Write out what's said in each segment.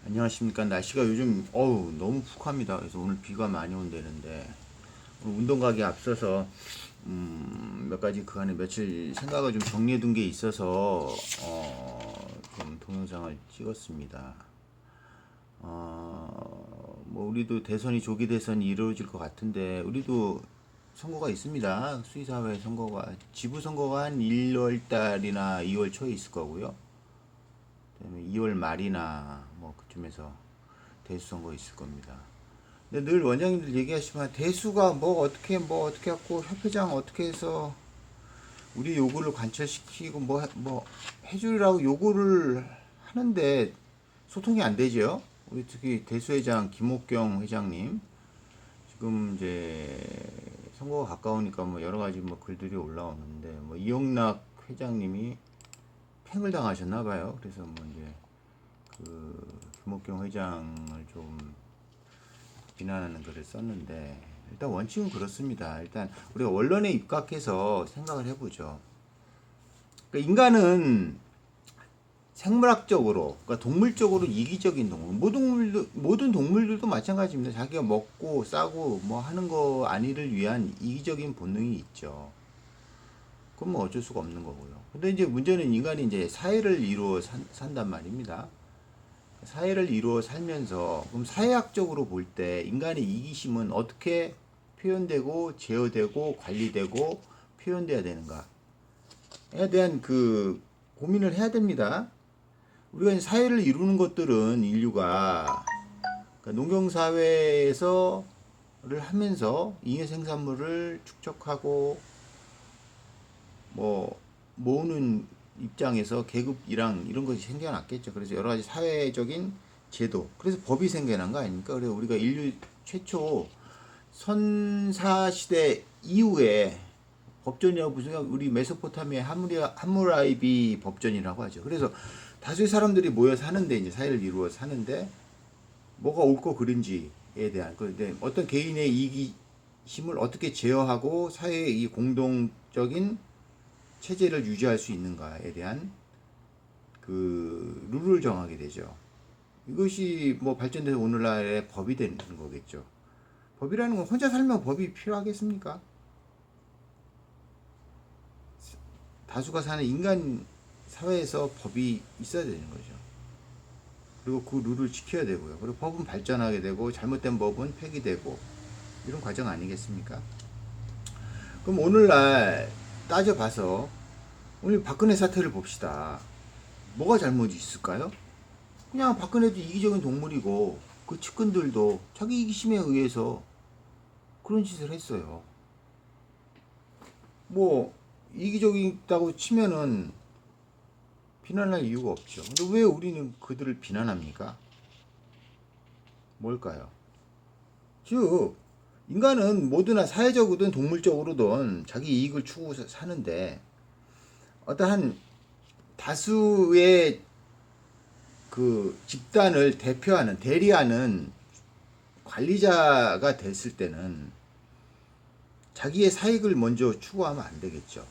안녕하십니까. 날씨가 요즘 너무 푹합니다. 그래서 오늘 비가 많이 온다는데 오늘 운동 가기 앞서서 몇 가지 그 안에 며칠 생각을 좀 정리해 둔 게 있어서 좀 동영상을 찍었습니다. 뭐 우리도 대선이 조기 대선이 이루어질 것 같은데 우리도 선거가 있습니다. 수의사회 선거가 지부 선거가 한 1월 달이나 2월 초에 있을 거고요. 그다음에 2월 말이나 뭐 그쯤에서 대수 선거 있을 겁니다. 근데 늘 원장님들 얘기하시면 대수가 뭐 어떻게 갖고 협회장 어떻게 해서 우리 요구를 관철시키고 뭐 해주라고 요구를 하는데 소통이 안 되죠. 우리 특히 대수회장 김옥경 회장님 지금 이제 선거가 가까우니까 뭐 여러 가지 뭐 글들이 올라오는데 뭐 이용락 회장님이 팽을 당하셨나 봐요. 그래서 뭐 이제 그 김옥경 회장을 좀 비난하는 글을 썼는데 일단 원칙은 그렇습니다. 일단 우리가 원론에 입각해서 생각을 해보죠. 그러니까 인간은 생물학적으로, 그러니까 동물적으로 이기적인 동물. 모든 동물들도 마찬가지입니다. 자기가 먹고 싸고 뭐 하는 거 아니를 위한 이기적인 본능이 있죠. 그건 뭐 어쩔 수가 없는 거고요. 근데 이제 문제는 인간이 이제 사회를 이루어 산단 말입니다. 사회를 이루어 살면서 그럼 사회학적으로 볼 때 인간의 이기심은 어떻게 표현되고 제어되고 관리되고 표현돼야 되는가에 대한 그 고민을 해야 됩니다. 우리가 사회를 이루는 것들은 인류가 그러니까 농경사회에서를 하면서 잉여 생산물을 축적하고 뭐 모으는 입장에서 계급이랑 이런 것이 생겨났겠죠. 그래서 여러 가지 사회적인 제도, 그래서 법이 생겨난 거 아닙니까? 그래서 우리가 인류 최초 선사 시대 이후에 법전이라고 무슨 우리 메소포타미아 함무라이비 법전이라고 하죠. 그래서 다수의 사람들이 모여 사는데 이제 사회를 이루어 사는데 뭐가 옳고 그른지에 대한 그런데 어떤 개인의 이기심을 어떻게 제어하고 사회의 이 공동적인 체제를 유지할 수 있는가에 대한 그 룰을 정하게 되죠. 이것이 뭐 발전돼서 오늘날의 법이 되는 거겠죠. 법이라는 건 혼자 살면 법이 필요하겠습니까? 다수가 사는 인간 사회에서 법이 있어야 되는 거죠. 그리고 그 룰을 지켜야 되고요. 그리고 법은 발전하게 되고 잘못된 법은 폐기되고 이런 과정 아니겠습니까? 그럼 오늘날 따져봐서 오늘 박근혜 사태를 봅시다. 뭐가 잘못이 있을까요? 그냥 박근혜도 이기적인 동물이고 그 측근들도 자기 이기심에 의해서 그런 짓을 했어요. 뭐 이기적이다고 치면은 비난할 이유가 없죠. 근데 왜 우리는 그들을 비난합니까? 뭘까요? 즉 인간은 뭐드나 사회적이든 동물적으로든 자기 이익을 추구해서 사는데 어떠한 다수의 그 집단을 대표하는 대리하는 관리자가 됐을 때는 자기의 사익을 먼저 추구하면 안 되겠죠.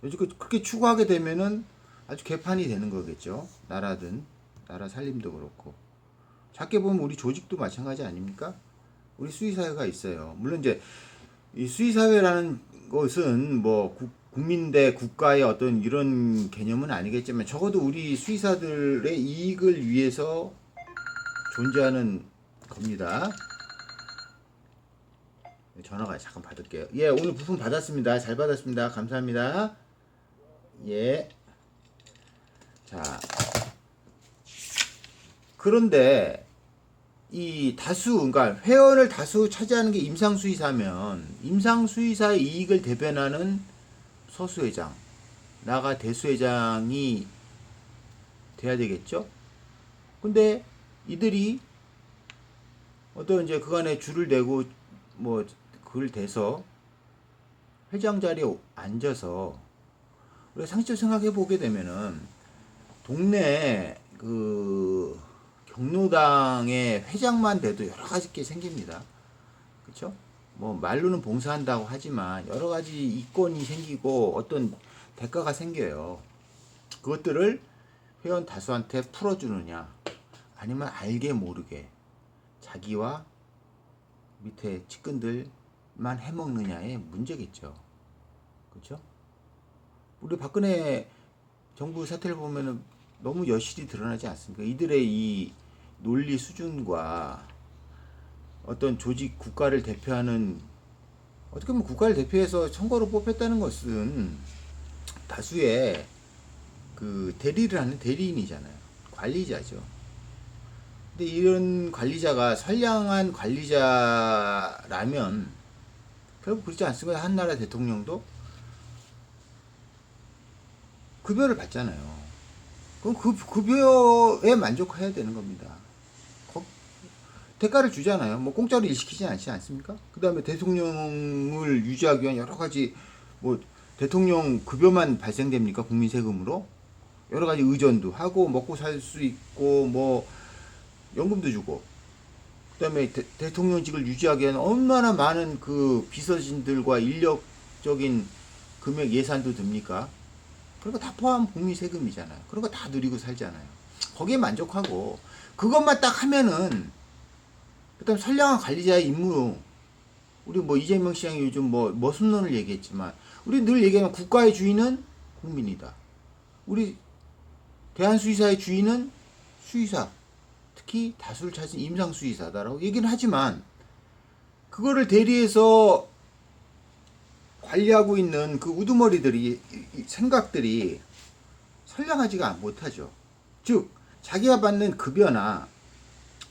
그렇게 추구하게 되면은 아주 개판이 되는 거겠죠. 나라든 나라 살림도 그렇고. 작게 보면 우리 조직도 마찬가지 아닙니까? 우리 수의사회가 있어요. 물론 이제 이 수의사회라는 것은 뭐 국민 대 국가의 어떤 이런 개념은 아니겠지만 적어도 우리 수의사들의 이익을 위해서 존재하는 겁니다. 전화가 잠깐 받을게요. 예, 오늘 부품 받았습니다. 잘 받았습니다. 감사합니다. 예. 자, 그런데 이 다수, 그러니까 회원을 다수 차지하는 게 임상수의사면 임상수의사의 이익을 대변하는 서수회장, 나가 대수회장이 돼야 되겠죠? 근데 이들이 어떤 이제 그간에 줄을 대고 뭐 그걸 대서 회장 자리에 앉아서 우리가 상식적으로 생각해 보게 되면은 동네 그 경로당의 회장만 돼도 여러 가지 게 생깁니다. 그렇죠? 뭐 말로는 봉사한다고 하지만 여러 가지 이권이 생기고 어떤 대가가 생겨요. 그것들을 회원 다수한테 풀어주느냐, 아니면 알게 모르게 자기와 밑에 측근들만 해먹느냐의 문제겠죠. 그렇죠? 우리 박근혜 정부 사태를 보면은 너무 여실히 드러나지 않습니까? 이들의 이 논리 수준과 어떤 조직 국가를 대표하는, 어떻게 보면 국가를 대표해서 선거로 뽑혔다는 것은 다수의 그 대리를 하는 대리인이잖아요. 관리자죠. 근데 이런 관리자가 선량한 관리자라면 결국 그렇지 않습니까? 한 나라 대통령도 급여를 받잖아요. 그럼 그 급여에 만족해야 되는 겁니다. 대가를 주잖아요. 뭐 공짜로 일시키지 않지 않습니까? 그 다음에 대통령을 유지하기 위한 여러 가지, 뭐 대통령 급여만 발생됩니까? 국민 세금으로? 여러 가지 의전도 하고 먹고 살 수 있고 뭐 연금도 주고, 그 다음에 대통령직을 유지하기 위한 얼마나 많은 그 비서진들과 인력적인 금액 예산도 듭니까? 그런 거 다 포함 국민 세금이잖아요. 그런 거 다 누리고 살잖아요. 거기에 만족하고 그것만 딱 하면은, 그다음 선량한 관리자의 임무. 우리 뭐 이재명 시장이 요즘 뭐 머슴론을 얘기했지만 우리 늘 얘기하면 국가의 주인은 국민이다. 우리 대한수의사의 주인은 수의사, 특히 다수를 차진 임상수의사다라고 얘기는 하지만 그거를 대리해서 관리하고 있는 그 우두머리들이, 생각들이 선량하지가 못하죠. 즉 자기가 받는 급여나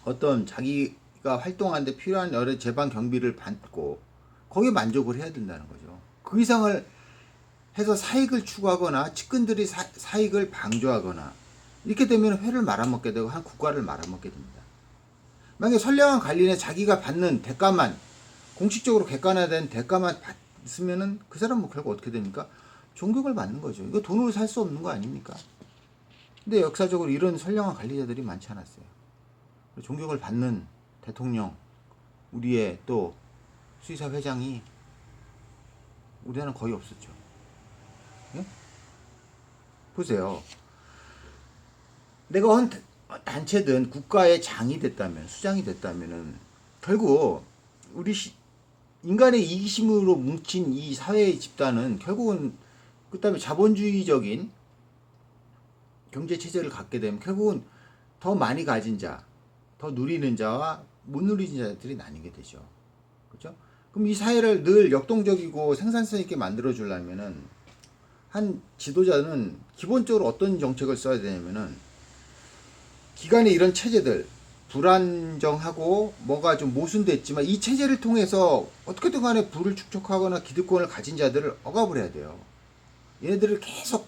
어떤 자기가 활동하는데 필요한 여러 재반 경비를 받고 거기에 만족을 해야 된다는 거죠. 그 이상을 해서 사익을 추구하거나 측근들이 사익을 방조하거나 이렇게 되면 회를 말아먹게 되고 한 국가를 말아먹게 됩니다. 만약에 선량한 관리는 자기가 받는 대가만, 공식적으로 객관화된 대가만 받으면은 그 사람은 결국 어떻게 됩니까? 존경을 받는 거죠. 이거 돈으로 살 수 없는 거 아닙니까? 근데 역사적으로 이런 선량한 관리자들이 많지 않았어요. 존경을 받는 대통령, 우리의 또 수의사 회장이 우리나라는 거의 없었죠. 예? 보세요. 내가 어느 단체든 국가의 장이 됐다면, 수장이 됐다면은 결국 우리 인간의 이기심으로 뭉친 이 사회의 집단은 결국은, 그다음에 자본주의적인 경제 체제를 갖게 되면 결국은 더 많이 가진 자, 더 누리는 자와 못 누리는 자들이 나뉘게 되죠. 그렇죠? 그럼 이 사회를 늘 역동적이고 생산성 있게 만들어 주려면은 한 지도자는 기본적으로 어떤 정책을 써야 되냐면은, 기간에 이런 체제들 불안정하고 뭐가 좀 모순됐지만 이 체제를 통해서 어떻게든 간에 부를 축적하거나 기득권을 가진 자들을 억압을 해야 돼요. 얘네들을 계속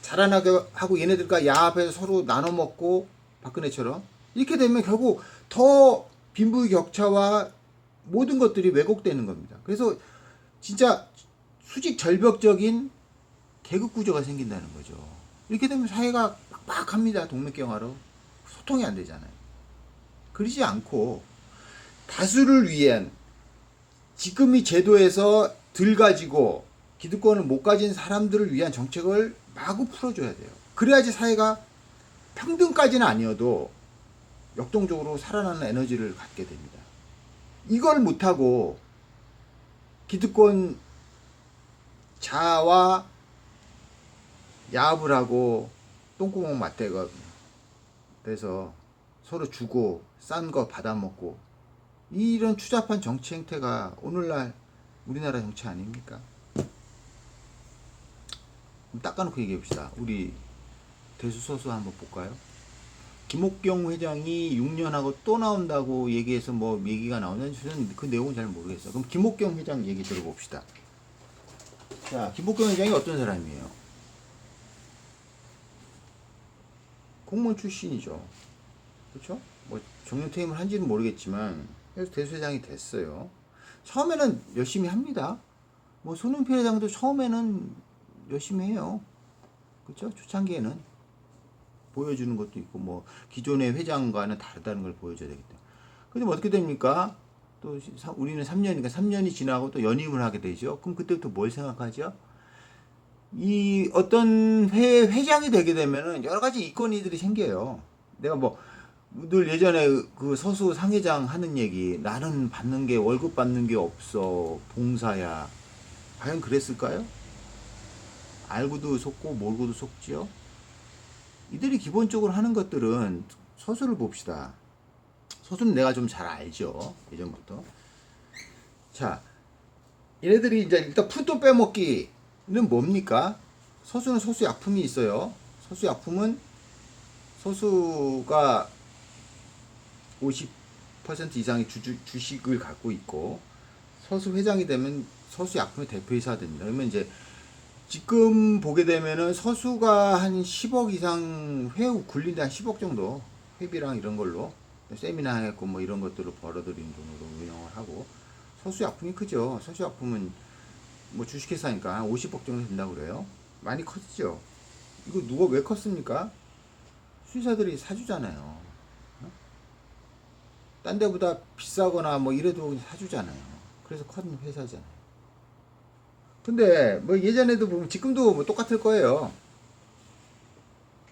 자라나게 하고 얘네들과 야합해서 서로 나눠 먹고, 박근혜처럼 이렇게 되면 결국 더 빈부격차와 모든 것들이 왜곡되는 겁니다. 그래서 진짜 수직 절벽적인 계급 구조가 생긴다는 거죠. 이렇게 되면 사회가 빡빡합니다. 동맥경화로 소통이 안 되잖아요. 그러지 않고 다수를 위한, 지금 이 제도에서 덜 가지고 기득권을 못 가진 사람들을 위한 정책을 마구 풀어줘야 돼요. 그래야지 사회가 평등까지는 아니어도 역동적으로 살아나는 에너지를 갖게 됩니다. 이걸 못하고 기득권 자와 야합을 하고 똥구멍 맞대가 돼서 서로 주고 싼 거 받아먹고, 이런 추잡한 정치 행태가 오늘날 우리나라 정치 아닙니까? 닦아놓고 얘기해봅시다. 우리 대수소수 한번 볼까요? 김옥경 회장이 6년하고 또 나온다고 얘기해서 뭐 얘기가 나오는지 저는 그 내용은 잘 모르겠어요. 그럼 김옥경 회장 얘기 들어봅시다. 자, 김옥경 회장이 어떤 사람이에요? 공무원 출신이죠. 그렇죠? 뭐 정년 퇴임을 한지는 모르겠지만 그래서 대수회장이 됐어요. 처음에는 열심히 합니다. 뭐 손흥필 회장도 처음에는 열심히 해요. 그렇죠? 초창기에는 보여주는 것도 있고 뭐 기존의 회장과는 다르다는 걸 보여줘야 되겠다. 근데 뭐 어떻게 됩니까? 또 우리는 3년이니까 3년이 지나고 또 연임을 하게 되죠. 그럼 그때부터 뭘 생각하죠? 이 어떤 회장이 되게 되면은 여러 가지 이권이들이 생겨요. 내가 뭐 늘 예전에 그 서수 상회장 하는 얘기, 나는 받는 게 월급 받는 게 없어, 봉사야. 과연 그랬을까요? 알고도 속고 모르고도 속지요. 이들이 기본적으로 하는 것들은, 서수를 봅시다. 서수는 내가 좀 잘 알죠, 예전부터. 자, 얘네들이 이제 일단 푼돈 빼먹기는 뭡니까? 서수는 서수 약품이 있어요. 서수 약품은 서수가 50% 이상의 주식을 갖고 있고, 서수 회장이 되면 서수 약품의 대표이사가 됩니다. 그러면 이제 지금 보게 되면은 서수가 한 10억 이상 회후 굴린데 한 10억 정도 회비랑 이런 걸로 세미나 했고 뭐 이런 것들을 벌어들인 돈으로 운영을 하고, 서수 약품이 크죠. 서수 약품은 뭐 주식회사니까 한 50억 정도 된다고 그래요. 많이 컸죠. 이거 누가 왜 컸습니까? 수의사들이 사주잖아요. 딴 데보다 비싸거나 뭐 이래도 사주잖아요. 그래서 큰 회사잖아요. 근데 뭐 예전에도 보면 지금도 뭐 똑같을 거예요.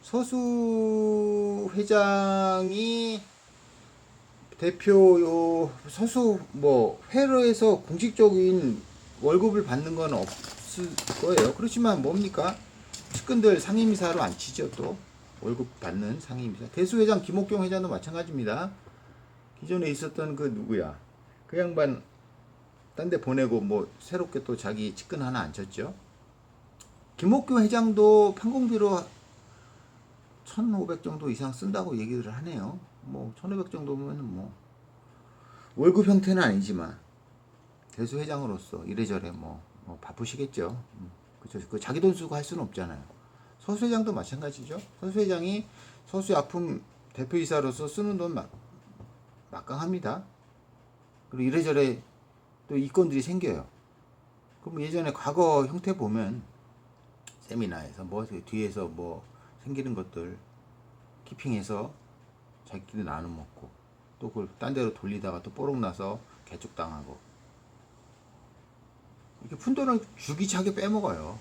서수 회장이 대표 요 서수 뭐 회로에서 공식적인 월급을 받는 건 없을 거예요. 그렇지만 뭡니까? 측근들 상임이사로 안 치죠. 또 월급 받는 상임이사. 대수회장 김옥경 회장도 마찬가지입니다. 기존에 있었던 그 누구야? 그 양반 딴 데 보내고 뭐 새롭게 또 자기 측근 하나 앉혔죠. 김옥규 회장도 판공비로 1,500 정도 이상 쓴다고 얘기를 하네요. 뭐 1,500 정도면 뭐 월급 형태는 아니지만 대수 회장으로서 이래저래 뭐 바쁘시겠죠. 그죠? 그 자기 돈 쓰고 할 수는 없잖아요. 서수 회장도 마찬가지죠. 서수 회장이 서수약품 대표이사로서 쓰는 돈 막강합니다. 그리고 이래저래 또 이건들이 생겨요. 그럼 예전에 과거 형태 보면 세미나에서 뭐 뒤에서 뭐 생기는 것들 키핑해서 자기끼리 나눠 먹고, 또 그걸 딴 데로 돌리다가 또 뽀록 나서 개쪽당하고, 이렇게 푼돈을 줄기차게 빼먹어요.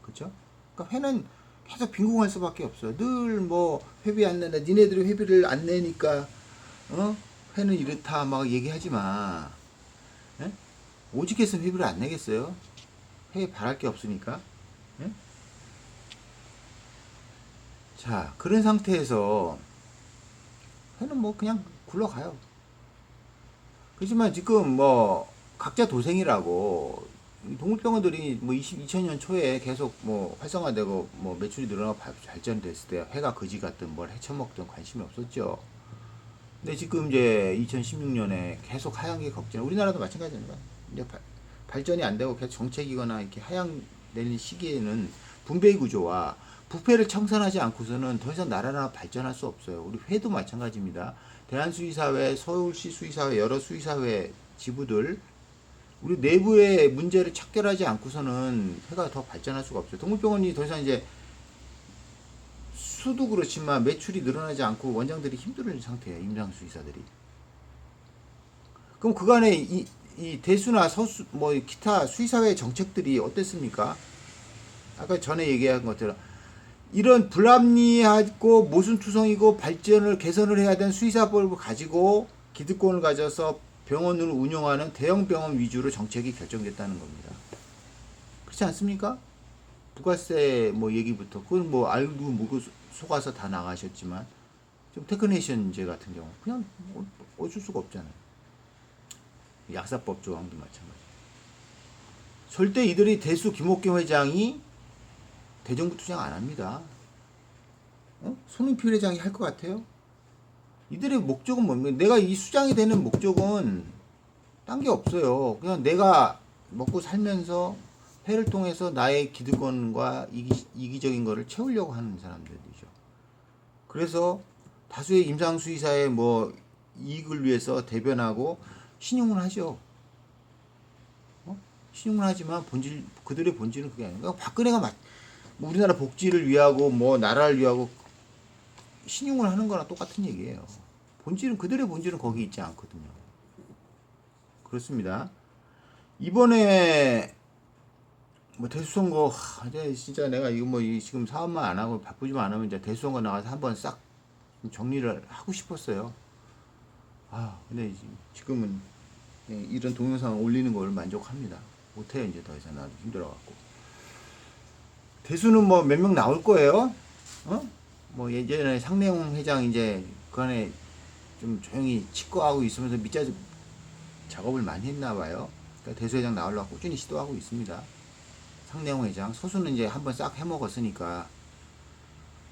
그쵸? 그러니까 회는 계속 빈궁할 수밖에 없어요. 늘 뭐 회비 안 내네, 니네들이 회비를 안 내니까 회는 이렇다 막 얘기하지만, 예? 오직해서 회비를 안 내겠어요? 회에 바랄 게 없으니까. 예? 자, 그런 상태에서 회는 뭐 그냥 굴러가요. 그렇지만 지금 뭐 각자 도생이라고 동물병원들이 뭐 2000년 초에 계속 뭐 활성화되고 뭐 매출이 늘어나고 발전됐을 때 회가 거지 같든 뭘 해쳐먹든 관심이 없었죠. 근데 지금 이제 2016년에 계속 하향기 걱정, 우리나라도 마찬가지입니다. 이제 발전이 안 되고 계속 정책이거나 이렇게 하향되는 시기에는 분배 구조와 부패를 청산하지 않고서는 더 이상 나라가 발전할 수 없어요. 우리 회도 마찬가지입니다. 대한수의사회, 서울시 수의사회, 여러 수의사회 지부들, 우리 내부의 문제를 척결하지 않고서는 회가 더 발전할 수가 없어요. 동물병원이 더 이상 이제 수도 그렇지만 매출이 늘어나지 않고 원장들이 힘들어진 상태예요. 임상수의사들이. 그럼 그간에 이 대수나 서수 뭐 기타 수의사회 정책들이 어땠습니까? 아까 전에 얘기한 것처럼 이런 불합리하고 모순투성이고 발전을 개선을 해야 되는 수의사법을 가지고 기득권을 가져서 병원을 운영하는 대형 병원 위주로 정책이 결정됐다는 겁니다. 그렇지 않습니까? 부가세 뭐 얘기부터 그건 뭐 알고 모르고 속아서 다 나가셨지만, 좀 테크니션제 같은 경우 그냥 어쩔 수가 없잖아요. 약사법 조항도 마찬가지. 절대 이들이 대수 김옥경 회장이 대정부 투쟁 안 합니다. 손흥필 회장이 할 것 같아요? 이들의 목적은 뭡니까? 내가 이 수장이 되는 목적은 딴 게 없어요. 그냥 내가 먹고 살면서 회를 통해서 나의 기득권과 이기적인 거를 채우려고 하는 사람들이죠. 그래서 다수의 임상수의사의 뭐 이익을 위해서 대변하고 신용을 하죠. 신용을 하지만 그들의 본질은 그게 아니에요. 그러니까 박근혜가 뭐 우리나라 복지를 위하고 뭐 나라를 위하고 신용을 하는 거랑 똑같은 얘기예요. 그들의 본질은 거기 있지 않거든요. 그렇습니다. 이번에 뭐 대수선거, 이제 진짜 내가 이거 뭐 지금 사업만 안 하고 바쁘지만 안 하면 이제 대수선거 나가서 한번 싹 정리를 하고 싶었어요. 근데 지금은 이런 동영상을 올리는 걸 만족합니다. 못해요. 이제 더 이상 나도 힘들어갖고. 대수는 뭐 몇 명 나올 거예요. 뭐 예전에 상내용 회장 이제 그 안에 좀 조용히 치과하고 있으면서 밑자 작업을 많이 했나 봐요. 그러니까 대수 회장 나오려고 꾸준히 시도하고 있습니다. 상내용 회장. 소수는 이제 한번 싹 해먹었으니까.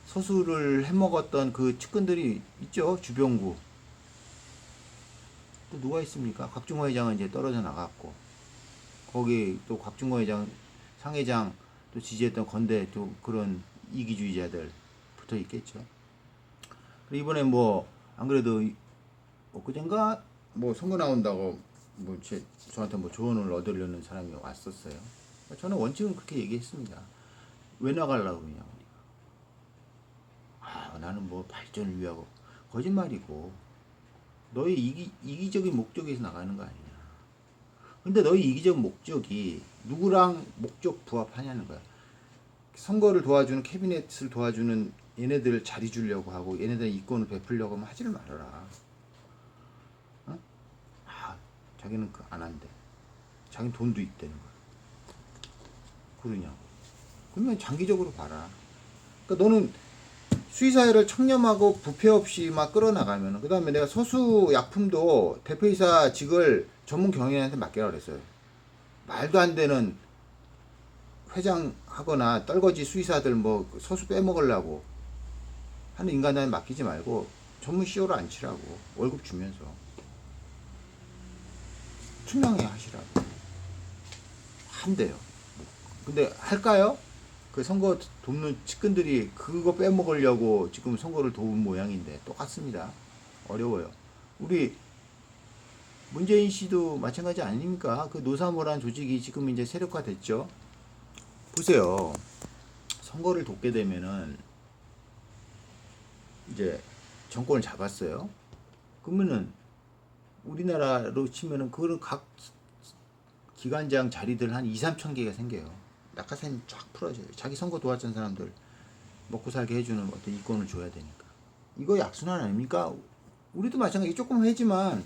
소수를 해먹었던 그 측근들이 있죠. 주병구. 또 누가 있습니까? 곽중호 회장은 이제 떨어져 나갔고. 거기 또 곽중호 회장, 상 회장 또 지지했던 건대 또 그런 이기주의자들 붙어 있겠죠. 이번에 뭐, 안 그래도 엊그젠가 뭐 선거 나온다고 뭐 저한테 뭐 조언을 얻으려는 사람이 왔었어요. 저는 원칙은 그렇게 얘기했습니다. 왜 나가려고 그러냐고. 나는 뭐 발전을 위하고. 거짓말이고. 너의 이기적인 목적에서 나가는 거 아니냐. 근데 너의 이기적 목적이 누구랑 목적 부합하냐는 거야. 선거를 도와주는, 캐비넷을 도와주는 얘네들 자리 주려고 하고 얘네들 이권을 베풀려고 하면 하지를 말아라. 자기는 안 한대. 자기는 돈도 있다는 거야. 그러냐고. 그러면 장기적으로 봐라. 그러니까 너는 수의사회를 청렴하고 부패 없이 막 끌어나가면, 그 다음에 내가 소수약품도 대표이사직을 전문 경영인한테 맡기라고 그랬어요. 말도 안 되는 회장하거나 떨거지 수의사들 뭐 소수 빼먹으려고 하는 인간한테 맡기지 말고 전문 CEO로 앉히라고. 월급 주면서. 투명해 하시라고. 한대요. 근데 할까요? 그 선거 돕는 측근들이 그거 빼먹으려고 지금 선거를 도운 모양인데 똑같습니다. 어려워요. 우리 문재인 씨도 마찬가지 아닙니까? 그 노사모란 조직이 지금 이제 세력화됐죠. 보세요. 선거를 돕게 되면은 이제 정권을 잡았어요. 그러면은 우리나라로 치면은 그런 각 기관장 자리들 한 2, 3천 개가 생겨요. 낙하산이 쫙 풀어져요. 자기 선거 도왔던 사람들 먹고 살게 해주는 어떤 이권을 줘야 되니까. 이거 약순환 아닙니까? 우리도 마찬가지. 조금 하지만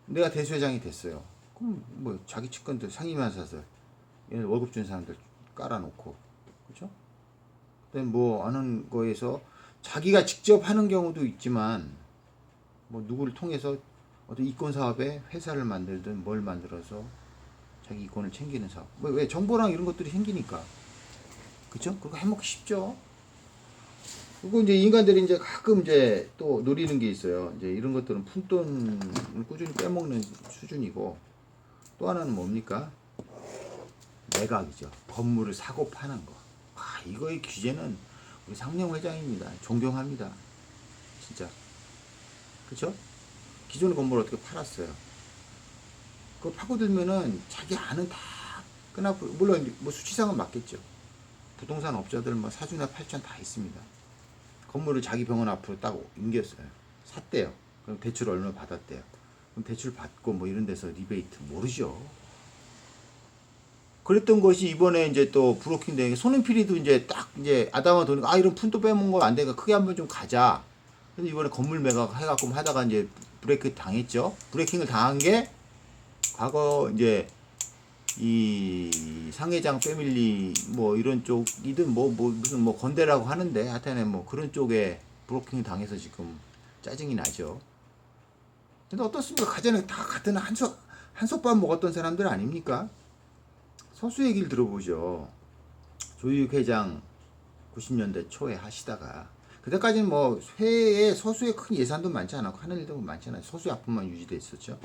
내가 대수회장이 됐어요. 그럼 뭐 자기 측근들, 상임이사들, 월급 준 사람들 깔아놓고, 그렇죠? 그다음에 뭐 하는 거에서 자기가 직접 하는 경우도 있지만 뭐 누구를 통해서 어떤 이권 사업에 회사를 만들든 뭘 만들어서 자기 이권을 챙기는 사업. 왜 정보랑 이런 것들이 생기니까. 그쵸? 그거 해먹기 쉽죠? 그리고 이제 인간들이 이제 가끔 이제 또 노리는 게 있어요. 이제 이런 것들은 푼돈을 꾸준히 빼먹는 수준이고, 또 하나는 뭡니까? 매각이죠. 건물을 사고 파는 거. 이거의 규제는 우리 상령 회장입니다. 존경합니다. 진짜. 그쵸? 기존 건물을 어떻게 팔았어요? 그거 파고들면은 자기 아는 다 끊어버. 물론 뭐 수치상은 맞겠죠. 부동산 업자들 뭐 사주나 팔천 다 있습니다. 건물을 자기 병원 앞으로 딱 옮겼어요. 샀대요. 그럼 대출 얼마 받았대요. 그럼 대출 받고 뭐 이런 데서 리베이트 모르죠. 그랬던 것이 이번에 이제 또 브로킹 대행에 손은필이도 이제 딱 이제 아담한 돈이 이런 푼도 빼먹은 거 안 되니까 크게 한번 좀 가자. 그래서 이번에 건물 매각 해갖고 하다가 이제 브레이크 당했죠. 브레이킹을 당한 게 과거 이제 이 상회장 패밀리 뭐 이런 쪽이든 뭐 무슨 뭐 건대라고 하는데 하여튼에 뭐 그런 쪽에 브로킹 당해서 지금 짜증이 나죠. 근데 어떻습니까? 가전에 다 같은 한솥밥 먹었던 사람들 아닙니까? 서수 얘기를 들어보죠. 조유익 회장 90년대 초에 하시다가 그때까지는 뭐 회에 서수에 큰 예산도 많지 않았고 하는 일도 많지 않아요. 서수 약품만 유지돼 있었죠.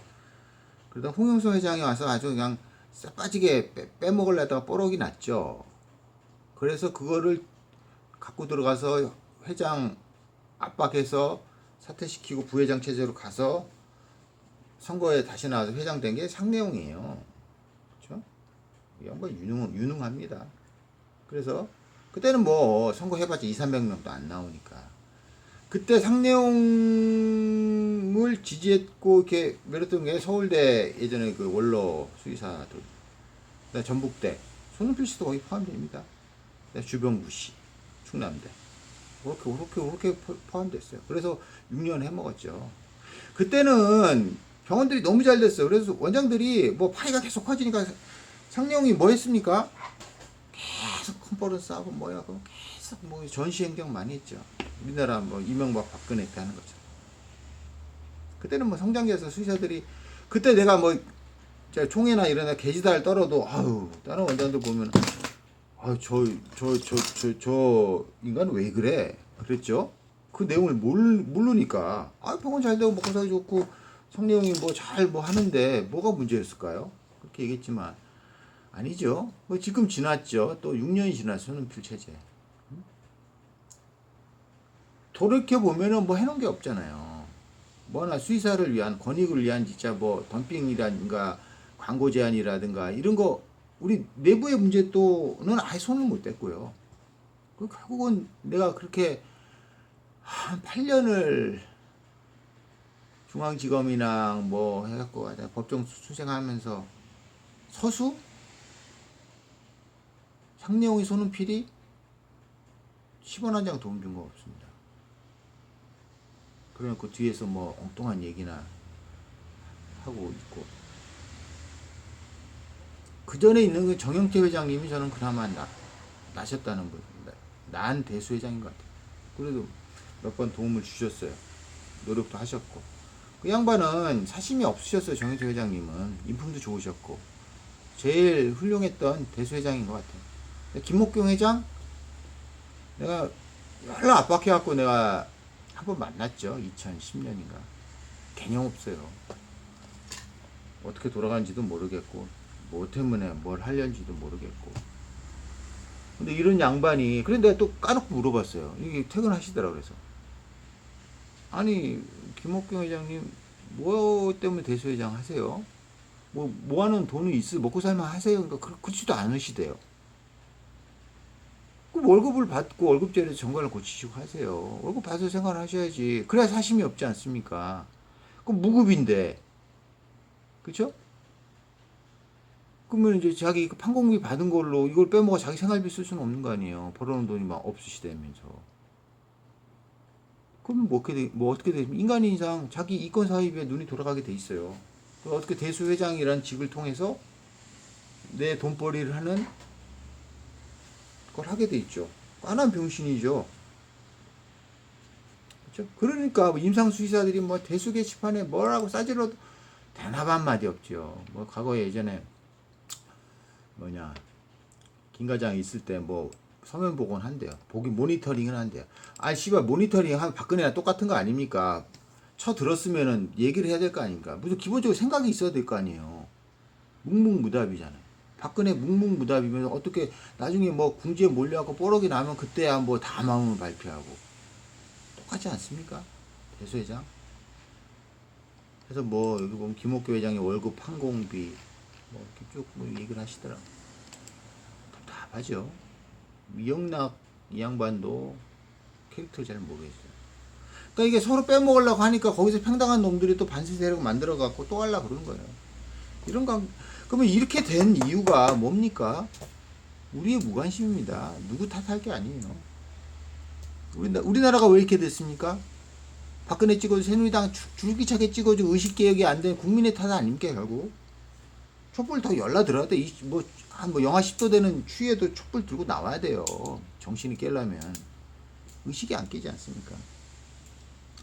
그러다 홍영서 회장이 와서 아주 그냥 싸빠지게 빼먹으려다가 뽀록이 났죠. 그래서 그거를 갖고 들어가서 회장 압박해서 사퇴시키고 부회장 체제로 가서 선거에 다시 나와서 회장 된 게 상내용이에요. 그렇죠? 이 양반 유능합니다. 그래서 그때는 뭐 선거 해봤자 2, 300명도 안 나오니까 그때 상내용을 지지했고 이렇게 밀었던 게 서울대 예전에 그 원로 수의사들, 전북대 손흥필 씨도 거기 포함됩니다. 주병구 씨 충남대 그렇게 포함됐어요. 그래서 6년 해먹었죠. 그때는 병원들이 너무 잘 됐어요. 그래서 원장들이 뭐 파이가 계속 커지니까 상령이 뭐 했습니까? 계속 컨퍼런스 하고 뭐야, 계속 뭐 전시행정 많이 했죠. 우리나라 뭐 이명박 박근혜 때 하는 거죠. 그때는 뭐 성장기에서 수의사들이 그때 내가 뭐 총회나 이런 데 게시달 떨어도 아유 다른 원장들 보면 아유 저 인간 왜 그래 그랬죠. 그 내용을 모르니까 아 병원 잘 되고 먹고 살기 좋고 성내용이 뭐 잘 뭐 하는데 뭐가 문제였을까요? 그렇게 얘기했지만 아니죠. 뭐 지금 지났죠. 또 6년이 지났어 손은필 체제. 돌이켜 보면은 뭐 해놓은 게 없잖아요. 뭐나 수의사를 위한 권익을 위한 진짜 뭐 덤핑이라든가 광고 제한이라든가 이런 거 우리 내부의 문제 또는 아예 손을 못 댔고요. 그 결국은 내가 그렇게 한 8년을 중앙지검이나 뭐 해갖고 법정 수생하면서 서수 상내용이 손은필이 10원 한 장 도움 준 거 없습니다. 그래놓고 뒤에서 뭐 엉뚱한 얘기나 하고 있고 그 전에 있는 그 정영태 회장님이 저는 그나마 나셨다는 분, 난 대수회장인 것 같아요. 그래도 몇 번 도움을 주셨어요. 노력도 하셨고 그 양반은 사심이 없으셨어요. 정영태 회장님은 인품도 좋으셨고 제일 훌륭했던 대수회장인 것 같아요. 김목경 회장 내가 별로 압박해갖고 내가 한번 만났죠. 2010년인가. 개념 없어요. 어떻게 돌아가는지도 모르겠고 뭐 때문에 뭘 하려는지도 모르겠고 근데 이런 양반이 그런데 내가 또 까놓고 물어봤어요. 이게 퇴근하시더라 그래서 아니 김옥경 회장님 뭐 때문에 대수회장 하세요? 뭐 하는 돈이 먹고 살만 하세요? 그러니까 그렇지도 않으시대요. 그 월급을 받고 월급제에서 정관을 고치시고 하세요. 월급 받아서 생활을 하셔야지. 그래야 사심이 없지 않습니까? 그럼 무급인데. 그쵸? 그러면 이제 자기 판공비 받은 걸로 이걸 빼먹어 자기 생활비 쓸 수는 없는 거 아니에요. 벌어놓은 돈이 막 없으시다면서. 그럼 뭐 어떻게 돼? 인간인 이상 자기 이권 사입에 눈이 돌아가게 돼 있어요. 어떻게 대수회장이란 직을 통해서 내 돈벌이를 하는 걸 하게 돼 있죠. 꽈난 병신이죠. 그렇죠? 그러니까 뭐 임상수의사들이 뭐 대수 게시판에 뭐라고 싸질러도 대답 한마디 없죠. 뭐 과거에 예전에 뭐냐 김과장이 있을 때 뭐 서면 복원 한대요. 보기 모니터링을 한대요. 아 씨발 모니터링 하면 박근혜랑 똑같은 거 아닙니까? 쳐 들었으면은 얘기를 해야 될 거 아닙니까? 무슨 기본적으로 생각이 있어야 될 거 아니에요. 묵묵무답이잖아요. 박근혜 묵묵무답이면 어떻게 나중에 뭐 궁지에 몰려갖고 뽀록이 나면 그때야 뭐 다 마음을 발표하고 똑같지 않습니까? 대수회장. 그래서 뭐 여기 보면 김옥교 회장의 월급 판공비 뭐 이렇게 쭉 뭐 얘기를 하시더라고. 답답하죠. 이영락 이 양반도 캐릭터를 잘 모르겠어요. 그러니까 이게 서로 빼먹으려고 하니까 거기서 평당한 놈들이 또 반세 세력 만들어갖고 또 하려고 그러는 거예요. 이런 거 그러면 이렇게 된 이유가 뭡니까? 우리의 무관심입니다. 누구 탓할 게 아니에요. 우리나라가 왜 이렇게 됐습니까? 박근혜 찍어도 새누리당 줄기차게 찍어도 의식개혁이 안 된 국민의 탓 아닙니까 결국? 촛불 더 열나들어야 돼. 뭐 영하 10도 되는 추위에도 촛불 들고 나와야 돼요. 정신이 깨려면. 의식이 안 깨지 않습니까?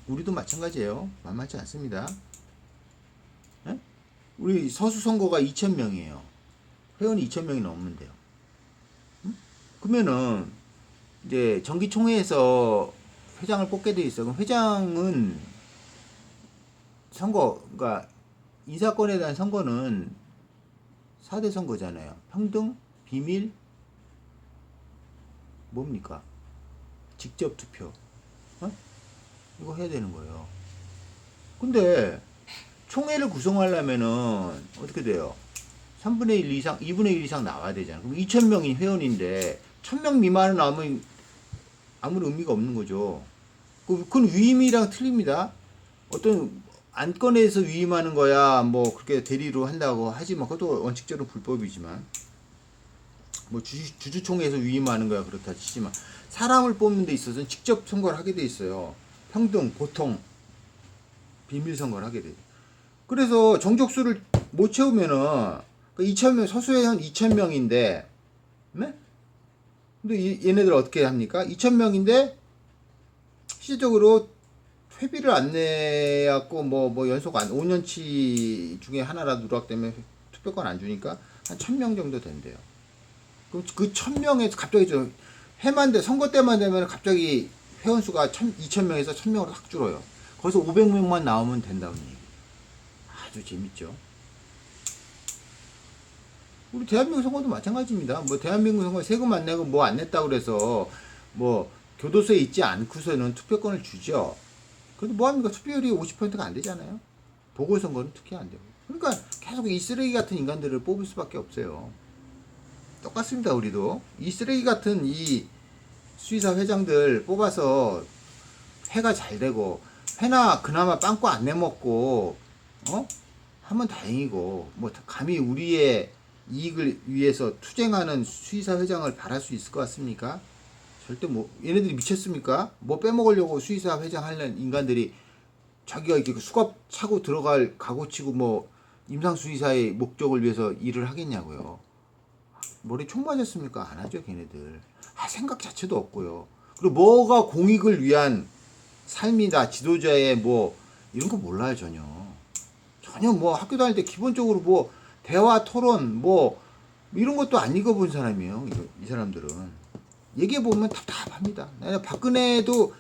우리도 마찬가지예요. 만만치 않습니다. 에? 우리 서수 선거가 2,000명이에요. 회원이 2,000명이 넘는데요. 응? 그러면은 이제 정기총회에서 회장을 뽑게 돼 있어. 그럼 회장은 그러니까 인사권에 대한 선거는 4대 선거잖아요. 평등, 비밀, 뭡니까? 직접 투표. 이거 해야 되는 거예요. 근데 총회를 구성하려면은 어떻게 돼요? 3분의 1 이상, 2분의 1 이상 나와야 되잖아요. 그럼 2,000명이 회원인데 1,000명 미만은 나오면 아무런 의미가 없는 거죠. 그건 위임이랑 틀립니다. 어떤 안건에서 위임하는 거야 뭐 그렇게 대리로 한다고 하지만 그것도 원칙적으로 불법이지만 뭐 주주총회에서 위임하는 거야 그렇다 치지만 사람을 뽑는 데 있어서는 직접 선거를 하게 돼 있어요. 평등, 보통, 비밀 선거를 하게 돼. 그래서 정족수를 못 채우면은 2,000명 서수회원 2,000명인데, 네? 근데 얘네들 어떻게 합니까? 2,000명인데 실질적으로 회비를 안 내갖고 뭐 연속 안 5년치 중에 하나라도 누락되면 투표권 안 주니까 한 1,000명 정도 된대요. 그럼 그 1,000명에서 갑자기 좀 해만 돼 선거 때만 되면 갑자기 회원 수가 2,000명에서 1,000명으로 확 줄어요. 거기서 500명만 나오면 된다는 얘기. 아주 재밌죠. 우리 대한민국 선거도 마찬가지입니다. 뭐 대한민국 선거 세금 안 내고 뭐 안 냈다고 그래서 뭐 교도소에 있지 않고서는 투표권을 주죠. 그래도 뭐합니까? 투표율이 50%가 안 되잖아요. 보궐선거는 특히 안 되고. 그러니까 계속 이 쓰레기 같은 인간들을 뽑을 수밖에 없어요. 똑같습니다. 우리도 이 쓰레기 같은 이 수의사 회장들 뽑아서 회가 잘 되고 회나 그나마 빵꾸 안 내먹고 하면 다행이고 뭐 감히 우리의 이익을 위해서 투쟁하는 수의사 회장을 바랄 수 있을 것 같습니까? 절대 뭐 얘네들이 미쳤습니까? 뭐 빼먹으려고 수의사 회장 하는 인간들이 자기가 이렇게 수갑 차고 들어갈 각오치고 뭐 임상 수의사의 목적을 위해서 일을 하겠냐고요. 머리 총 맞았습니까? 안 하죠, 걔네들. 생각 자체도 없고요. 그리고 뭐가 공익을 위한 삶이다, 지도자의 뭐 이런 거 몰라요, 전혀. 전혀 뭐 학교 다닐 때 기본적으로 뭐 대화 토론 뭐 이런 것도 안 읽어본 사람이에요. 이 사람들은 얘기해 보면 답답합니다. 박근혜도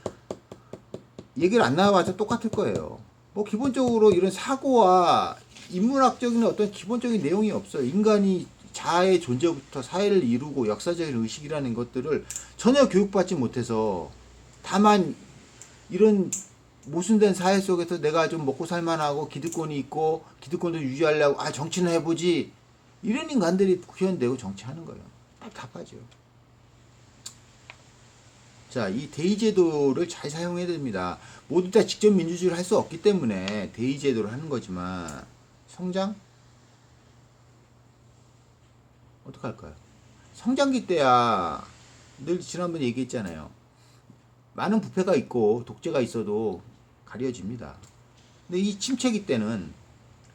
얘기를 안 나와봐서 똑같을 거예요. 뭐 기본적으로 이런 사고와 인문학적인 어떤 기본적인 내용이 없어요. 인간이 자아의 존재부터 사회를 이루고 역사적인 의식이라는 것들을 전혀 교육받지 못해서 다만 이런 모순된 사회 속에서 내가 좀 먹고 살만하고 기득권이 있고 기득권도 유지하려고 정치는 해보지 이런 인간들이 구현되고 정치하는 거예요. 답답하죠. 자, 이 대의제도를 잘 사용해야 됩니다. 모두 다 직접 민주주의를 할 수 없기 때문에 대의제도를 하는 거지만 성장? 어떡할까요? 성장기 때야 늘 지난번 얘기했잖아요. 많은 부패가 있고 독재가 있어도 가려집니다. 근데 이 침체기 때는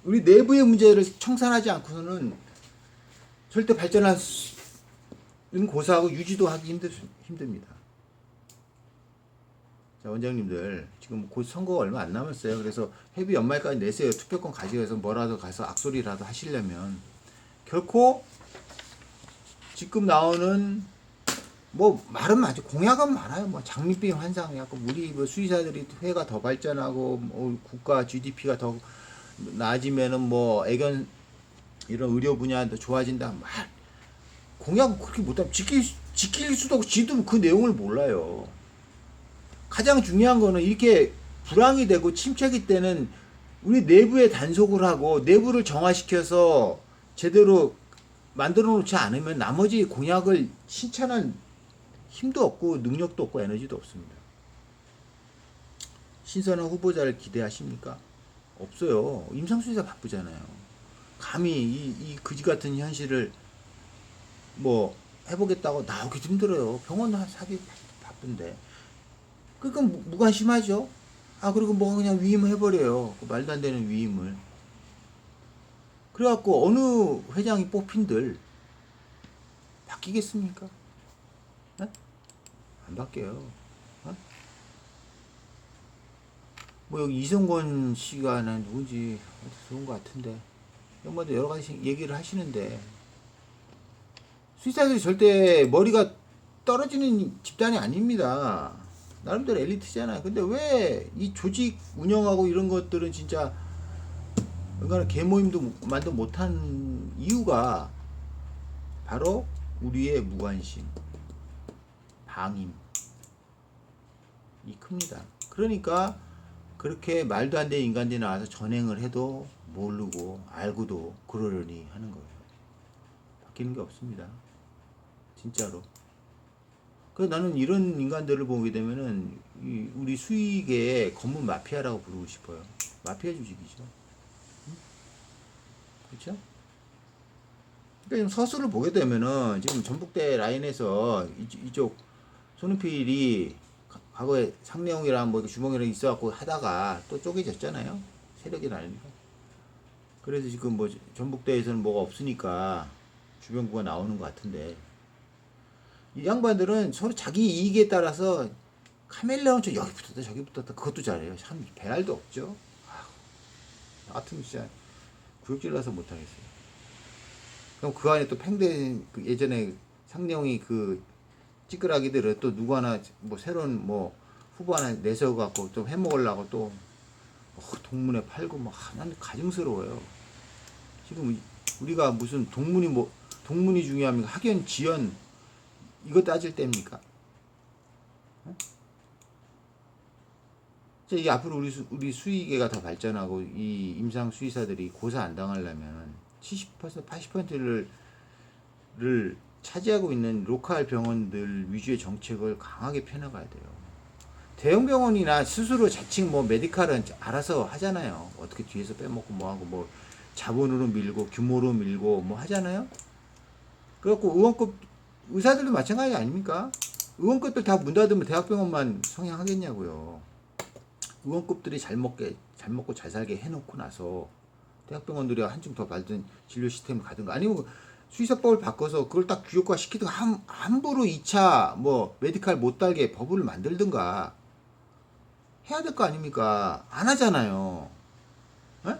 우리 내부의 문제를 청산하지 않고서는 절대 발전하는 고사하고 유지도 하기 힘듭니다. 자, 원장님들 지금 곧 선거가 얼마 안 남았어요. 그래서 회비 연말까지 내세요. 투표권 가져가서 뭐라도 가서 악소리라도 하시려면 결코 지금 나오는 뭐 말은 많죠. 공약은 많아요. 뭐 장밋빛 환상이고 우리 뭐 수의사들이 회가 더 발전하고 뭐 국가 GDP가 더 나아지면은 뭐 애견 이런 의료 분야도 좋아진다. 말 공약은 그렇게 못하면 지킬 수도 없고 지도 그 내용을 몰라요. 가장 중요한 거는 이렇게 불황이 되고 침체기 때는 우리 내부에 단속을 하고 내부를 정화시켜서 제대로 만들어 놓지 않으면 나머지 공약을 실천할 힘도 없고 능력도 없고 에너지도 없습니다. 신선한 후보자를 기대하십니까? 없어요. 임상수의사 바쁘잖아요. 감히 이 그지 같은 현실을 뭐 해보겠다고 나오기도 힘들어요. 병원 사기 바쁜데. 그러니까 무관심하죠. 그리고 뭐 그냥 위임을 해버려요. 그 말도 안 되는 위임을. 그래갖고 어느 회장이 뽑힌들 바뀌겠습니까? 네? 안 바뀌어요. 어? 뭐 여기 이성권 씨가 난 누군지 좋은 것 같은데 형님도 여러 가지 얘기를 하시는데 수의사들이 절대 머리가 떨어지는 집단이 아닙니다. 나름대로 엘리트잖아요. 근데 왜 이 조직 운영하고 이런 것들은 진짜 그러니까 개모임도 만도 못한 이유가 바로 우리의 무관심, 방임 이 큽니다. 그러니까 그렇게 말도 안 되는 인간들이 나와서 전행을 해도 모르고 알고도 그러려니 하는 거예요. 바뀌는 게 없습니다. 진짜로. 그래서 나는 이런 인간들을 보게 되면은 우리 수익의 검은 마피아라고 부르고 싶어요. 마피아 조직이죠. 응? 그렇죠? 그러니까 지금 서술을 보게 되면은 지금 전북대 라인에서 이쪽 손흥필이 과거에 상내용이랑 뭐 주먹이랑 있어갖고 하다가 또 쪼개졌잖아요. 세력이 나니까. 그래서 지금 뭐 전북대에서는 뭐가 없으니까 주변구가 나오는 것 같은데 이 양반들은 서로 자기 이익에 따라서 카멜레온처럼 여기 붙었다 저기 붙었다 그것도 잘해요. 참 배알도 없죠. 나 같으면 진짜 구역질나서 못하겠어요. 그럼 그 안에 또 팽대 그 예전에 상내용이 그 찌끄라기들을 또 누구 하나 뭐 새로운 뭐 후보 하나 내세워갖고 좀 해먹으려고 또 동문회 팔고 막 난 가증스러워요. 지금 우리가 무슨 동문이 중요합니까? 학연 지연 이거 따질 때입니까? 어? 이게 앞으로 우리 수의계가 더 발전하고 이 임상 수의사들이 고사 안 당하려면 70% 80%를 차지하고 있는 로컬 병원들 위주의 정책을 강하게 펴나가야 돼요. 대형 병원이나 스스로 자칭 뭐 메디칼은 알아서 하잖아요. 어떻게 뒤에서 빼먹고 뭐하고 뭐 자본으로 밀고 규모로 밀고 뭐 하잖아요. 그래갖고 의원급 의사들도 마찬가지 아닙니까? 의원급들 다 문 닫으면 대학병원만 성행하겠냐고요. 의원급들이 잘 먹고 잘 살게 해놓고 나서 대학병원들이 한층 더 발전 진료 시스템을 가든가 아니면 수의사법을 바꿔서 그걸 딱 규격화 시키든가 함부로 2차 뭐 메디칼 못 달게 법을 만들든가 해야 될 거 아닙니까? 안 하잖아요. 에?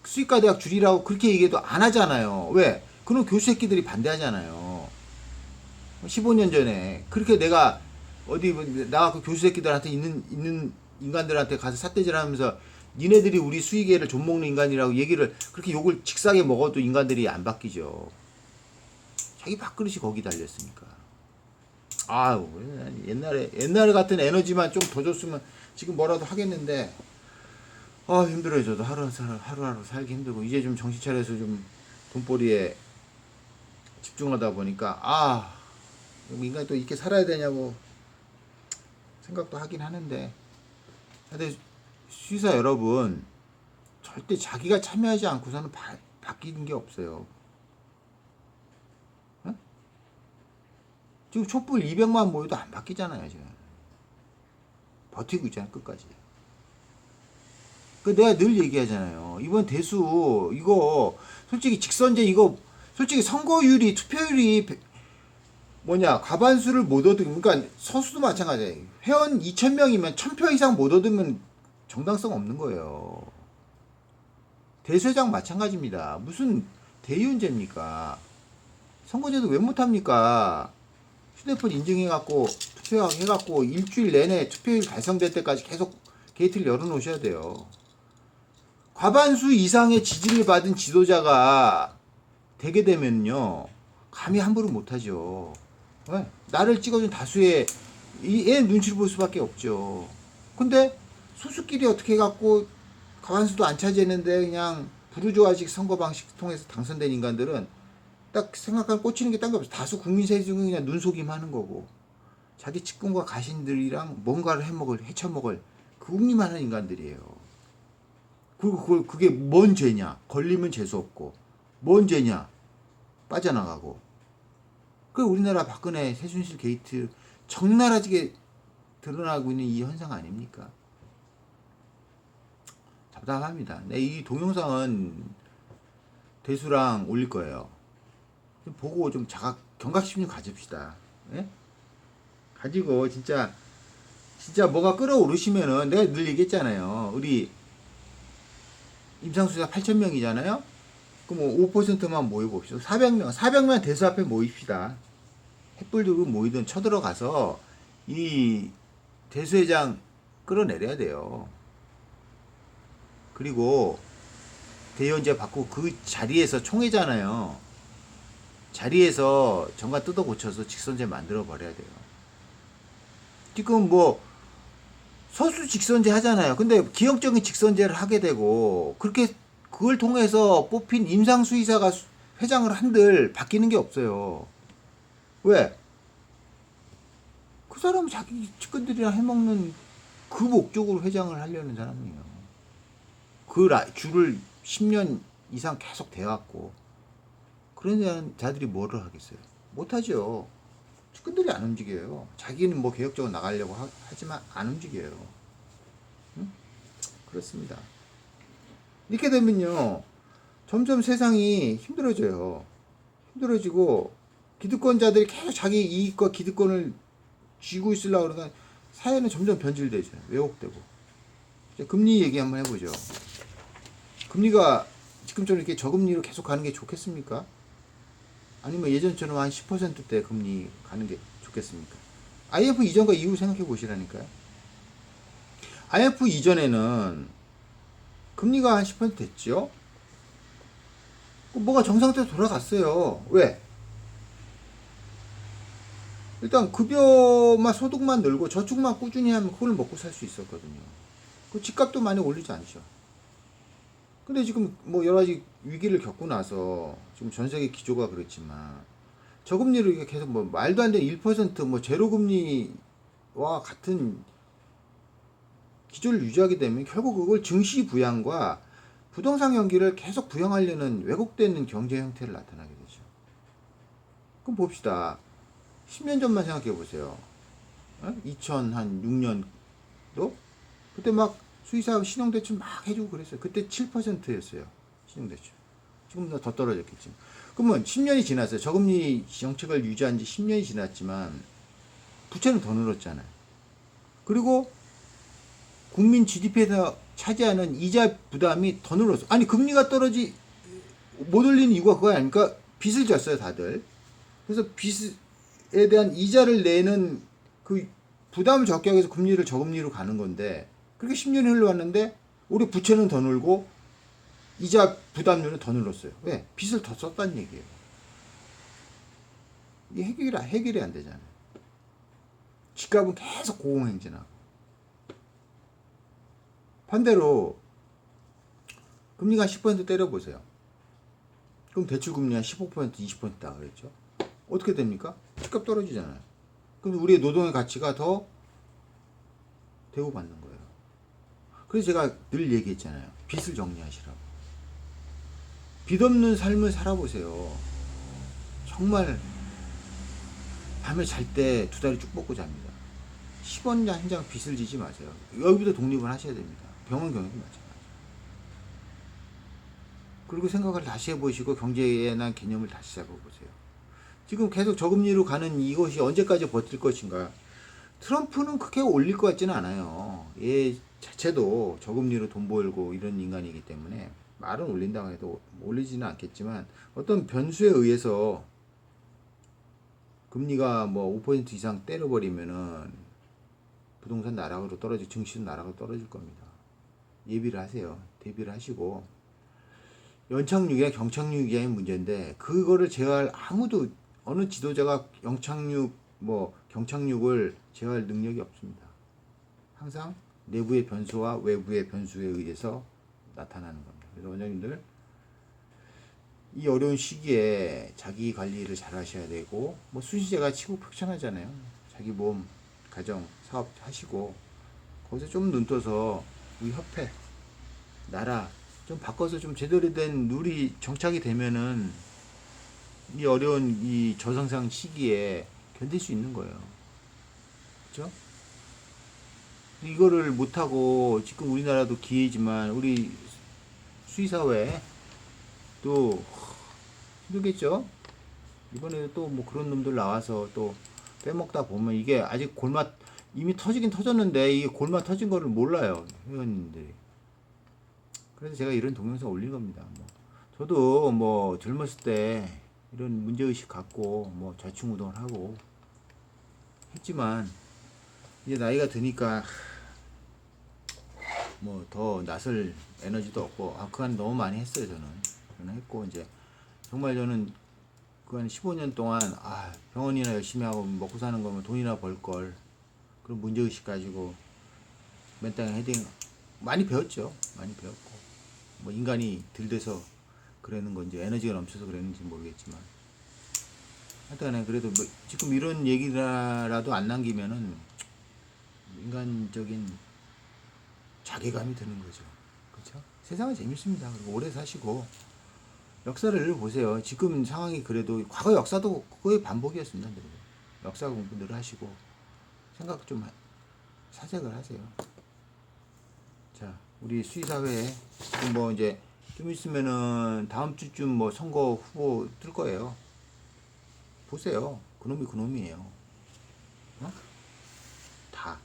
수의과 대학 줄이라고 그렇게 얘기해도 안 하잖아요. 왜? 그런 교수 새끼들이 반대하잖아요. 15년 전에 그렇게 내가 어디 나 그 교수 새끼들한테 있는 인간들한테 가서 삿대질하면서 니네들이 우리 수의계를 좀먹는 인간이라고 얘기를 그렇게 욕을 직사게 먹어도 인간들이 안 바뀌죠. 자기 밥그릇이 거기 달렸으니까. 아유 옛날에 같은 에너지만 좀 더 줬으면 지금 뭐라도 하겠는데 힘들어요. 저도 하루하루 살기 힘들고 이제 좀 정신 차려서 좀 돈벌이에 집중하다 보니까 인간이 또 이렇게 살아야 되냐고 생각도 하긴 하는데 근데 수의사 여러분 절대 자기가 참여하지 않고서는 바뀌는 게 없어요. 어? 지금 촛불 200만 모여도 안 바뀌잖아요. 지금 버티고 있잖아요. 끝까지. 내가 늘 얘기하잖아요. 이번 대수 이거 솔직히 직선제 이거 솔직히 선거율이 투표율이 과반수를 못 얻으면 그러니까 선수도 마찬가지예요. 회원 2,000명이면 1,000표 이상 못 얻으면 정당성 없는 거예요. 대수회장 마찬가지입니다. 무슨 대의원제입니까? 선거제도 왜 못합니까? 휴대폰 인증해갖고 투표해갖고 일주일 내내 투표율 달성될 때까지 계속 게이트를 열어놓으셔야 돼요. 과반수 이상의 지지를 받은 지도자가 되게 되면요 감히 함부로 못하죠. 왜? 나를 찍어준 다수의 얘 눈치를 볼 수밖에 없죠. 근데 소수끼리 어떻게 해갖고 과반수도 안 차지했는데 그냥 부르주아식 선거 방식 통해서 당선된 인간들은 딱 생각하면 꽂히는 게 딴 게 없어. 다수 국민 세력은 그냥 눈속임 하는 거고 자기 측근과 가신들이랑 뭔가를 헤쳐먹을 그국리만 하는 인간들이에요. 그리고 그게 뭔 죄냐? 걸리면 재수 없고 뭔 죄냐? 빠져나가고. 그 우리나라 박근혜 최순실 게이트 적나라하게 드러나고 있는 이 현상 아닙니까? 답답합니다. 이 동영상은 대수랑 올릴 거예요. 좀 보고 좀 경각심 좀 가집시다. 예? 가지고 진짜 뭐가 끌어오르시면은 내가 늘 얘기했잖아요. 우리 임상수사 8,000명이잖아요. 그럼 5%만 모여봅시다. 400명 대수 앞에 모입시다. 햇불 들고 모이든 쳐들어가서 이 대수회장 끌어내려야 돼요. 그리고 대의원제 받고 그 자리에서 총회잖아요. 자리에서 정관 뜯어 고쳐서 직선제 만들어 버려야 돼요. 지금 뭐 소수 직선제 하잖아요. 근데 기형적인 직선제를 하게 되고 그렇게 그걸 통해서 뽑힌 임상수의사가 회장을 한들 바뀌는 게 없어요. 왜? 그 사람은 자기 측근들이랑 해먹는 그 목적으로 회장을 하려는 사람이에요. 그 줄을 10년 이상 계속 대갖고 그런 자들이 뭐를 하겠어요? 못하죠. 측근들이 안 움직여요. 자기는 뭐 개혁적으로 나가려고 하지만 안 움직여요. 응? 그렇습니다. 이렇게 되면요, 점점 세상이 힘들어져요. 힘들어지고 기득권자들이 계속 자기 이익과 기득권을 쥐고 있으려고 그러다 사회는 점점 변질되죠. 왜곡되고. 이제 금리 얘기 한번 해보죠. 금리가 지금처럼 이렇게 저금리로 계속 가는 게 좋겠습니까? 아니면 예전처럼 한 10%대 금리 가는 게 좋겠습니까? IF 이전과 이후 생각해 보시라니까요. IF 이전에는 금리가 한 10% 됐죠? 뭐가 정상대로 돌아갔어요. 왜? 일단 급여만 소득만 늘고 저축만 꾸준히 하면 그걸 먹고 살 수 있었거든요. 그 집값도 많이 올리지 않죠. 근데 지금 뭐 여러 가지 위기를 겪고 나서 지금 전 세계 기조가 그렇지만 저금리로 이게 계속 뭐 말도 안 되는 1%뭐 제로금리와 같은 기조를 유지하게 되면 결국 그걸 증시 부양과 부동산 경기를 계속 부양하려는 왜곡되는 경제 형태를 나타나게 되죠. 그럼 봅시다. 10년 전만 생각해 보세요. 2006년도 그때 막 수의사업 신용대출 막 해주고 그랬어요. 그때 7%였어요. 신용대출. 지금 더 떨어졌겠지. 그러면 10년이 지났어요. 저금리 정책을 유지한 지 10년이 지났지만 부채는 더 늘었잖아요. 그리고 국민 GDP에서 차지하는 이자 부담이 더 늘었어. 아니 금리가 못 올리는 이유가 그거 아닙니까? 빚을 졌어요 다들. 그래서 빚에 대한 이자를 내는 그 부담을 적게 하기 위해서 금리를 저금리로 가는 건데 그렇게 10년이 흘러왔는데 우리 부채는 더 늘고 이자 부담률은 더 늘었어요. 왜? 빚을 더 썼다는 얘기예요. 이게 해결이 안 되잖아요. 집값은 계속 고공행진하고. 반대로 금리가 10% 때려보세요. 그럼 대출금리 한 15%, 20%다 그랬죠. 어떻게 됩니까? 집값 떨어지잖아요. 그럼 우리의 노동의 가치가 더 대우받는 거예요. 그래서 제가 늘 얘기했잖아요. 빚을 정리하시라고. 빚 없는 삶을 살아보세요. 정말 밤에 잘 때 두 다리 쭉 뻗고 잡니다. 10원 한 장 빚을 지지 마세요. 여기부터 독립을 하셔야 됩니다. 병원 경영도 마찬가지. 그리고 생각을 다시 해보시고 경제에 대한 개념을 다시 잡아보세요. 지금 계속 저금리로 가는 이것이 언제까지 버틸 것인가? 트럼프는 크게 올릴 것 같지는 않아요. 얘 자체도 저금리로 돈 벌고 이런 인간이기 때문에 말은 올린다고 해도 올리지는 않겠지만 어떤 변수에 의해서 금리가 뭐 5% 이상 때려버리면은 부동산 나락으로 떨어지고 증시도 나락으로 떨어질 겁니다. 예비를 하세요. 대비를 하시고 연착륙이야 경착륙이야의 문제인데 그거를 제어할 아무도 어느 지도자가 경착륙을 제어할 능력이 없습니다. 항상 내부의 변수와 외부의 변수에 의해서 나타나는 겁니다. 그래서 원장님들 이 어려운 시기에 자기 관리를 잘 하셔야 되고 뭐 수시제가 치고폭천하잖아요. 자기 몸, 가정, 사업 하시고 거기서 좀 눈떠서 우리 협회, 나라 좀 바꿔서 좀 제대로 된 룰이 정착이 되면은 이 어려운 이 저성장 시기에 견딜 수 있는 거예요. 그렇죠? 이거를 못하고 지금 우리나라도 기회지만 우리 수의사회 또 힘들겠죠? 이번에 또 뭐 그런 놈들 나와서 또 빼먹다 보면 이게 아직 골마 이미 터지긴 터졌는데 이게 골마 터진 거를 몰라요 회원님들이. 그래서 제가 이런 동영상 올린 겁니다. 뭐 저도 뭐 젊었을 때 이런 문제의식 갖고 뭐 좌충우돌 하고 했지만 이제 나이가 드니까 뭐 더 나설 에너지도 없고 그간 너무 많이 했어요. 저는 했고 이제 정말 저는 그간 15년 동안 병원이나 열심히 하고 먹고 사는 거면 돈이나 벌 걸 그런 문제의식 가지고 맨땅에 헤딩 많이 배웠죠. 많이 배웠고 뭐 인간이 들돼서 그러는 건지 에너지가 넘쳐서 그랬는지 모르겠지만 하여튼간에 그래도 뭐 지금 이런 얘기라도 안 남기면은 인간적인 자괴감이 드는 거죠. 그렇죠? 세상은 재밌습니다. 그리고 오래 사시고 역사를 보세요. 지금 상황이 그래도 과거 역사도 거의 반복이었습니다. 늘. 역사 공부 늘 하시고 생각 좀 사색을 하세요. 자, 우리 수의사회 지금 뭐 이제 좀 있으면은 다음 주쯤 뭐 선거 후보 뜰 거예요. 보세요. 그놈이 그놈이에요. 어? 다.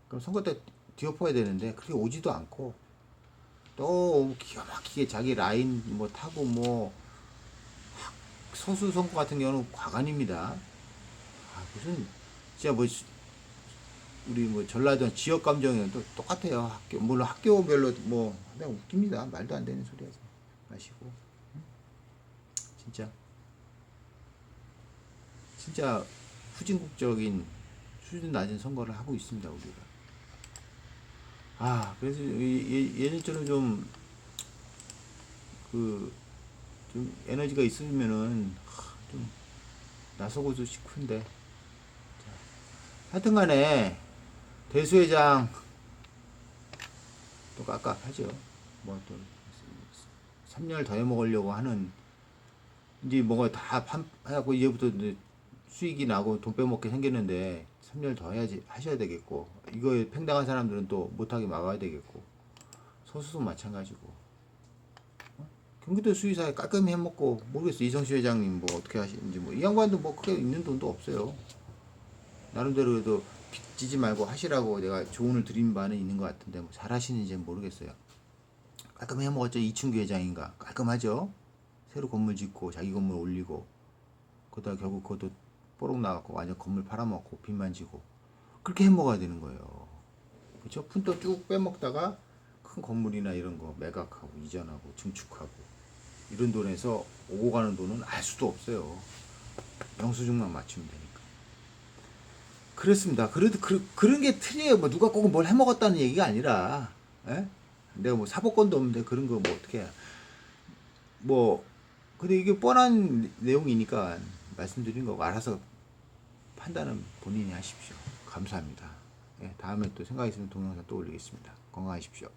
그럼 선거 때 뒤엎어야 되는데 그렇게 오지도 않고 또 기가 막히게 자기 라인 뭐 타고 뭐 서수 선거 같은 경우는 과간입니다. 아, 무슨 진짜 뭐 우리 뭐 전라도 지역 감정이 또 똑같아요. 학교 물론 학교별로 뭐 그냥 웃깁니다. 말도 안 되는 소리 하지 마시고 진짜 진짜 후진국적인 수준 낮은 선거를 하고 있습니다 우리가. 아 그래서 예전처럼 좀 에너지가 있으면은 좀 나서고도 싶은데 하여튼간에 대수회장 또 깝깝하죠. 뭐 또 3년을 더 해먹으려고 하는 이제 뭐가 다 하고 이제부터 이제 수익이 나고 돈 빼먹게 생겼는데 3년 더 해야지 하셔야 되겠고 이거에 팽당한 사람들은 또 못하게 막아야 되겠고 소수도 마찬가지고 경기도 수의사에 깔끔히 해먹고 모르겠어 이성시 회장님 뭐 어떻게 하시는지 뭐 이 양반도 뭐 크게 있는 돈도 없어요. 나름대로 그래도 빚지지 말고 하시라고 내가 조언을 드린 바는 있는 것 같은데 뭐 잘하시는지 모르겠어요. 깔끔히 해먹었죠. 이춘규 회장인가 깔끔하죠. 새로 건물 짓고 자기 건물 올리고 그러다 결국 그것도 뽀록 나갖고 완전 건물 팔아먹고 빚만 지고 그렇게 해먹어야 되는 거예요. 그렇죠? 푼돈 쭉 빼먹다가 큰 건물이나 이런 거 매각하고 이전하고 증축하고 이런 돈에서 오고 가는 돈은 알 수도 없어요. 영수증만 맞추면 되니까. 그렇습니다. 그래도 그런 게 틀이에요. 뭐 누가 꼭 뭘 해먹었다는 얘기가 아니라, 에? 내가 뭐 사법권도 없는데 그런 거 뭐 어떻게 해. 뭐, 근데 이게 뻔한 내용이니까 말씀드린 거고 알아서 판단은 본인이 하십시오. 감사합니다. 예, 다음에 또 생각 있으면 동영상 또 올리겠습니다. 건강하십시오.